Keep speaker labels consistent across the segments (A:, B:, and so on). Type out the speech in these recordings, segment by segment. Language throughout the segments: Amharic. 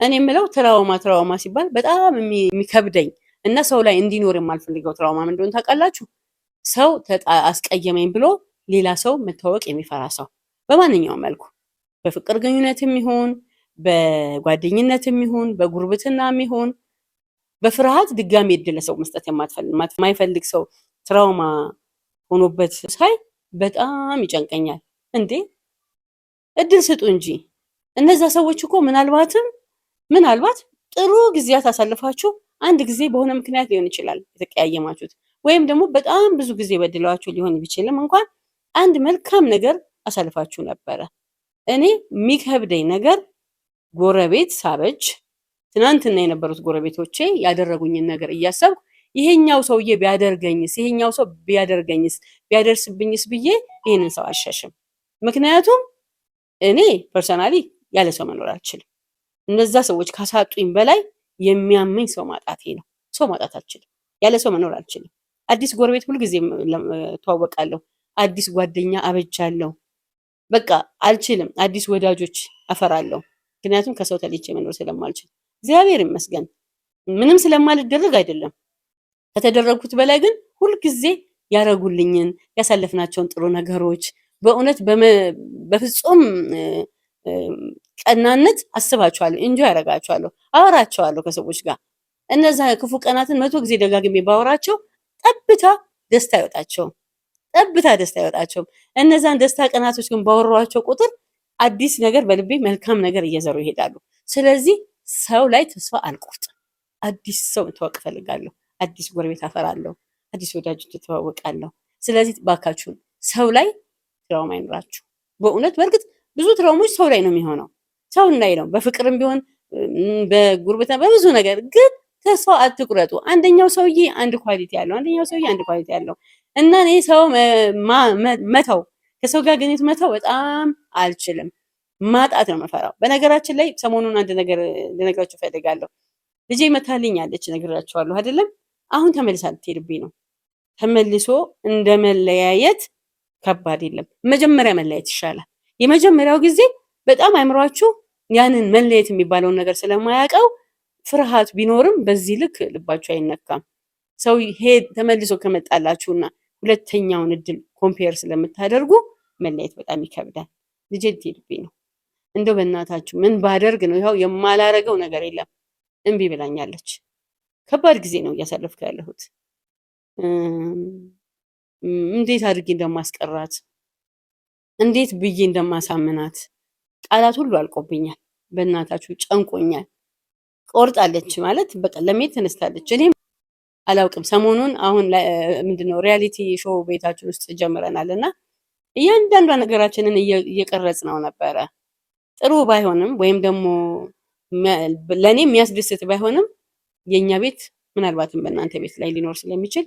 A: እኔ የምለው ትራውማ ሲባል በጣም የሚከብደኝ እና ሰው ላይ እንዲኖር የማልፈልገው ትራውማ ምን እንደሆነ ታውቃላችሁ? ሰው አስቀየመኝ ብሎ ሌላ ሰው መታወቅ የሚፈራ ሰው በማንኛውም መልኩ በፍቅር ግንኙነትም ይሁን በጓደኝነትም ይሁን በጉርብትናም ይሁን በፍርሃት ድጋሚ እድል ለሰው መስጠት የማይፈልግ ሰው ትራውማ ሆኖበት ሳይ በጣም ይጨንቀኛል። እንዴ እድል ስጡ እንጂ። እነዛ ሰዎች እኮ ምናልባት ጥሩ ጊዜያት አሳልፋችሁ አንድ ጊዜ በሆነ ምክንያት ሊሆን ይችላል የተቀያየማችሁት፣ ወይም ደግሞ በጣም ብዙ ጊዜ በድለዋችሁ ሊሆን ቢችልም እንኳን አንድ መልካም ነገር አሳልፋችሁ ነበረ። እኔ የሚከብደኝ ነገር ጎረቤት ሳበጅ ትናንትና የነበሩት ጎረቤቶቼ ያደረጉኝን ነገር እያሰብኩ ይሄኛው ሰውዬ ቢያደርገኝስ፣ ይሄኛው ሰው ቢያደርገኝስ፣ ቢያደርስብኝስ ብዬ ይሄንን ሰው አልሸሽም። ምክንያቱም እኔ ፐርሰናሊ ያለ ሰው መኖር አልችልም። እነዛ ሰዎች ካሳጡኝ በላይ የሚያመኝ ሰው ማጣቴ ነው። ሰው ማጣት አልችልም። ያለ ሰው መኖር አልችልም። አዲስ ጎረቤት ሁልጊዜ እተዋወቃለሁ። አዲስ ጓደኛ አበጃለሁ። በቃ አልችልም። አዲስ ወዳጆች አፈራለሁ። ምክንያቱም ከሰው ተለይቼ መኖር ስለማልችል እግዚአብሔር ይመስገን። ምንም ስለማልደረግ አይደለም፣ ከተደረግኩት በላይ ግን ሁልጊዜ ያረጉልኝን ያሳለፍናቸውን ጥሩ ነገሮች በእውነት በፍጹም ቀናነት አስባቸዋለሁ፣ እንጆ ያረጋቸዋለሁ፣ አወራቸዋለሁ ከሰዎች ጋር። እነዛ ክፉ ቀናትን 100 ጊዜ ደጋግሜ ባወራቸው ጠብታ ደስታ አይወጣቸውም። እነዛን ደስታ ቀናቶች ግን ባወራቸው ቁጥር አዲስ ነገር በልቤ መልካም ነገር እየዘሩ ይሄዳሉ። ስለዚህ ሰው ላይ ተስፋ አልቆርጥም። አዲስ ሰው መተዋወቅ እፈልጋለሁ። አዲስ ጎረቤት አፈራለሁ። አዲስ ወዳጆች እተዋወቃለሁ። ስለዚህ ባካችሁን ሰው ላይ ትራውማ አይኖራችሁ። በእውነት በእርግጥ ብዙ ትራውሞች ሰው ላይ ነው የሚሆነው፣ ሰው ላይ ነው። በፍቅርም ቢሆን በጉርብትና በብዙ ነገር ግን ተስፋ አትቁረጡ። አንደኛው ሰውዬ አንድ ኳሊቲ ያለው እና እኔ ሰው መተው ከሰው ጋር ግንኙነት መተው በጣም አልችልም። ማጣት ነው መፈራው። በነገራችን ላይ ሰሞኑን አንድ ነገር ልነግራችሁ እፈልጋለሁ። ልጄ መታልኛለች፣ ነግራችኋለሁ አይደለም? አሁን ተመልሳ ልትሄድብኝ ነው። ተመልሶ እንደ መለያየት ከባድ የለም። መጀመሪያ መለያየት ይሻላል። የመጀመሪያው ጊዜ በጣም አይምሯችሁ ያንን መለየት የሚባለውን ነገር ስለማያውቀው ፍርሃት ቢኖርም በዚህ ልክ ልባችሁ አይነካም። ሰው ተመልሶ ከመጣላችሁና ሁለተኛውን እድል ኮምፔር ስለምታደርጉ መለየት በጣም ይከብዳል። ልጄ ልትሄድብኝ ነው። እንደው በእናታችሁ ምን ባደርግ ነው? ይኸው የማላረገው ነገር የለም። እምቢ ብላኛለች። ከባድ ጊዜ ነው እያሳለፍኩ ያለሁት። እንዴት አድርጌ እንደማስቀራት፣ እንዴት ብዬ እንደማሳምናት ቃላት ሁሉ አልቆብኛል። በእናታችሁ ጨንቆኛል። ቆርጣለች ማለት በቃ ለመሄድ ተነስታለች። እኔም አላውቅም። ሰሞኑን አሁን ምንድነው ሪያሊቲ ሾው ቤታችን ውስጥ ጀምረናል እና እያንዳንዷ ነገራችንን እየቀረጽ ነው ነበረ። ጥሩ ባይሆንም ወይም ደግሞ ለእኔ የሚያስደስት ባይሆንም የእኛ ቤት ምናልባትም በእናንተ ቤት ላይ ሊኖር ስለሚችል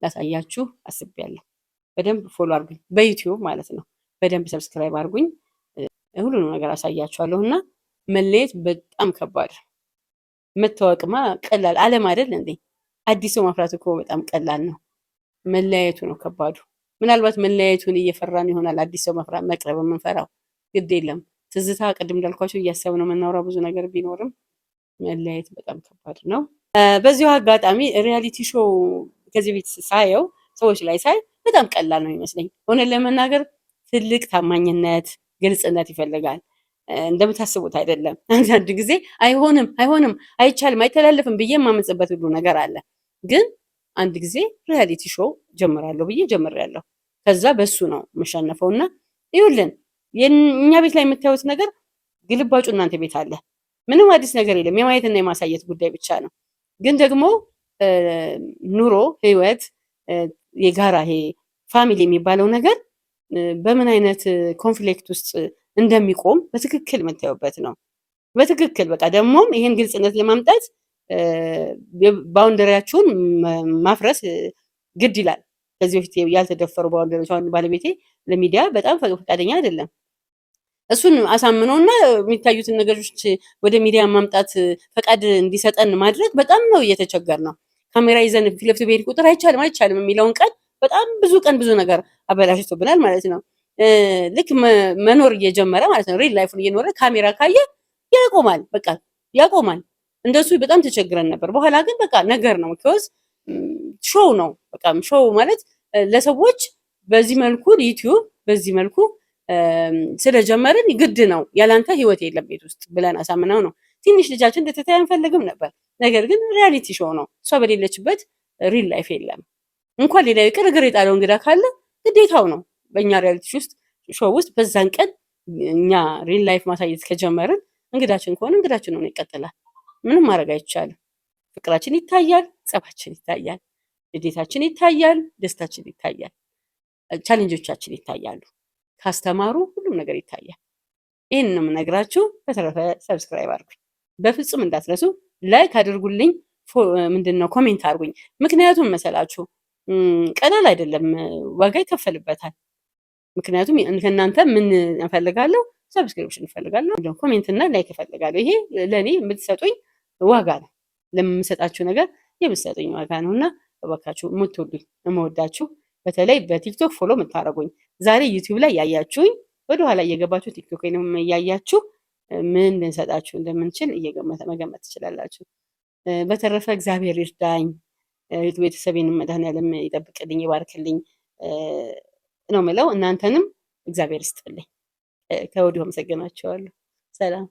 A: ላሳያችሁ አስቤያለሁ። በደንብ ፎሎ አድርጉኝ፣ በዩቲዩብ ማለት ነው። በደንብ ሰብስክራይብ አድርጉኝ። ሁሉንም ነገር አሳያችኋለሁ እና መለየት በጣም ከባድ፣ መታወቅማ ቀላል ዓለም አይደል እንዴ? አዲስ ሰው ማፍራት እኮ በጣም ቀላል ነው። መለያየቱ ነው ከባዱ። ምናልባት መለያየቱን እየፈራን ይሆናል አዲስ ሰው መቅረብ የምንፈራው። ግድ የለም ትዝታ፣ ቅድም እንዳልኳቸው እያሰብነው የምናወራው ብዙ ነገር ቢኖርም መለያየት በጣም ከባድ ነው። በዚሁ አጋጣሚ ሪያሊቲ ሾው ከዚህ ቤት ሳየው ሰዎች ላይ ሳይ በጣም ቀላል ነው ይመስለኝ። ሆነን ለመናገር ትልቅ ታማኝነት፣ ግልጽነት ይፈልጋል። እንደምታስቡት አይደለም። አንዳንድ ጊዜ አይሆንም፣ አይቻልም፣ አይተላለፍም ብዬ የማመጽበት ሁሉ ነገር አለ። ግን አንድ ጊዜ ሪያሊቲ ሾው ጀምራለሁ ብዬ ጀምሬያለሁ። ከዛ በሱ ነው የምሸነፈው እና ይኸውልን እኛ ቤት ላይ የምታዩት ነገር ግልባጩ እናንተ ቤት አለ። ምንም አዲስ ነገር የለም። የማየትና የማሳየት ጉዳይ ብቻ ነው። ግን ደግሞ ኑሮ፣ ህይወት፣ የጋራ ይሄ ፋሚሊ የሚባለው ነገር በምን አይነት ኮንፍሊክት ውስጥ እንደሚቆም በትክክል የምታዩበት ነው። በትክክል በቃ ደግሞም ይሄን ግልጽነት ለማምጣት ባውንደሪያችሁን ማፍረስ ግድ ይላል። ከዚህ በፊት ያልተደፈሩ ባውንደሪዎች አሁን ባለቤቴ ለሚዲያ በጣም ፈቃደኛ አይደለም። እሱን አሳምነውና የሚታዩትን ነገሮች ወደ ሚዲያ ማምጣት ፈቃድ እንዲሰጠን ማድረግ በጣም ነው እየተቸገር ነው። ካሜራ ይዘን ፊት ለፊት በሄድ ቁጥር አይቻልም የሚለውን ቃል በጣም ብዙ ነገር አበላሽቶብናል ማለት ነው። ልክ መኖር እየጀመረ ማለት ነው ሪል ላይፉን እየኖረ ካሜራ ካየ ያቆማል። በቃ ያቆማል። እንደሱ በጣም ተቸግረን ነበር። በኋላ ግን በቃ ነገር ነው ቢኮዝ ሾው ነው። በቃ ሾው ማለት ለሰዎች በዚህ መልኩ ዩቲዩብ በዚህ መልኩ ስለጀመርን ግድ ነው ያላንተ ህይወት የለም ቤት ውስጥ ብለን አሳምነው ነው። ትንሽ ልጃችን እንድትታይ አንፈልግም ነበር። ነገር ግን ሪያሊቲ ሾው ነው። እሷ በሌለችበት ሪል ላይፍ የለም። እንኳን ሌላ ይቅር እግር የጣለው እንግዳ ካለ ግዴታው ነው በእኛ ሪያሊቲ ውስጥ ሾው ውስጥ በዛን ቀን እኛ ሪል ላይፍ ማሳየት ከጀመርን እንግዳችን ከሆነ እንግዳችን ሆኖ ይቀጥላል። ምንም ማድረግ አይቻልም። ፍቅራችን ይታያል፣ ጸባችን ይታያል፣ ልዴታችን ይታያል፣ ደስታችን ይታያል፣ ቻሌንጆቻችን ይታያሉ። ካስተማሩ ሁሉም ነገር ይታያል። ይህን ነው የምነግራችሁ። በተረፈ ሰብስክራይብ አድርጉኝ፣ በፍጹም እንዳትረሱ። ላይክ አድርጉልኝ፣ ምንድነው ኮሜንት አድርጉኝ። ምክንያቱም መሰላችሁ ቀላል አይደለም፣ ዋጋ ይከፈልበታል። ምክንያቱም ከእናንተ ምን እፈልጋለሁ? ሰብስክሪፕሽን እፈልጋለሁ፣ ኮሜንት እና ላይክ እፈልጋለሁ። ይሄ ለእኔ የምትሰጡኝ ዋጋ ነው። ለምሰጣችሁ ነገር የምትሰጡኝ ዋጋ ነው እና እባካችሁ የምትወዱኝ የምወዳችሁ፣ በተለይ በቲክቶክ ፎሎ የምታደርጉኝ ዛሬ ዩቲዩብ ላይ ያያችሁኝ ወደኋላ እየገባችሁ ቲክቶክ ወይንም እያያችሁ ምን ልንሰጣችሁ እንደምንችል መገመት ትችላላችሁ። በተረፈ እግዚአብሔር ይርዳኝ፣ ቤተሰቤን መድኃኔዓለም ይጠብቅልኝ፣ ይባርክልኝ ነው የምለው። እናንተንም እግዚአብሔር ይስጥልኝ። ከወዲሁ አመሰግናችኋለሁ። ሰላም